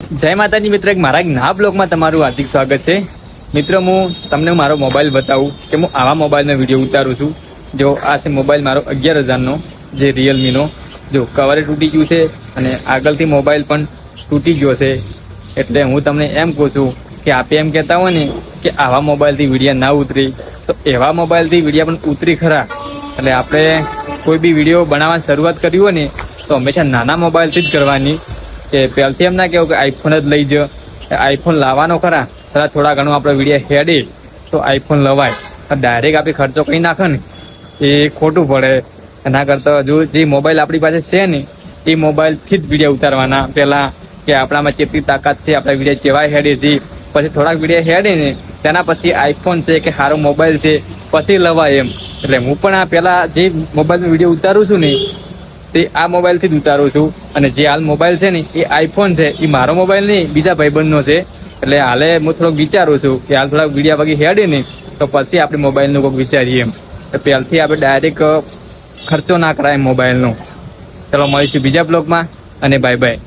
જય માતાજી મિત્ર, મારા એક નવા બ્લોગમાં તમારું હાર્દિક સ્વાગત છે। મિત્રો, હું તમને મારો મોબાઈલ બતાવું કે હું આવા મોબાઈલનો વિડીયો ઉતારું છું। જો આ છે મોબાઈલ મારો 11,000નો, જે રિયલમીનો। જો કવર તૂટી ગયું છે અને આગળથી મોબાઈલ પણ તૂટી ગયો છે। એટલે હું તમને એમ કહું છું કે આપે એમ કહેતા હોય ને કે આવા મોબાઈલથી વિડીયો ના ઉતરી, તો એવા મોબાઈલથી વિડીયો પણ ઉતરી ખરા। એટલે આપણે કોઈ બી વિડીયો બનાવવાની શરૂઆત કરી હોય ને તો હંમેશા નાના મોબાઈલથી જ કરવાની। કે પહેલથી એમ ના કહેવું કે આઈફોન જ લઈ જ, આઈફોન લાવવાનો ખરા, થોડા ઘણું આપણે વિડીયો હેડે તો આઈફોન લવાય। ડાયરેક્ટ આપણે ખર્ચો કરી નાખે ને એ ખોટું પડે। એના કરતાં જો જે મોબાઈલ આપણી પાસે છે ને એ મોબાઈલથી જ વિડીયો ઉતારવાના। પહેલાં કે આપણામાં કેટલી તાકાત છે, આપણા વિડીયો કેવાય હેડે છે, પછી થોડાક વિડીયો હેડે ને તેના પછી આઈફોન છે કે સારો મોબાઈલ છે પછી લવાય એમ। એટલે હું પણ આ પહેલાં જે મોબાઈલનો વિડીયો ઉતારું છું ને તે આ મોબાઈલથી જ ઉતારું છું। અને જે હાલ મોબાઈલ છે ને એ આઈફોન છે, એ મારો મોબાઈલ નહીં, બીજા ભાઈબંધનો છે। એટલે હાલે હું થોડોક વિચારું છું કે હાલ થોડાક વિડીયા વગી હેડે ને તો પછી આપણે મોબાઈલનું કોઈક વિચારીએ એમ। પહેલથી આપણે ડાયરેક્ટ ખર્ચો ના કરાય મોબાઈલનો। ચલો મળીશું બીજા બ્લોગમાં, અને બાય બાય।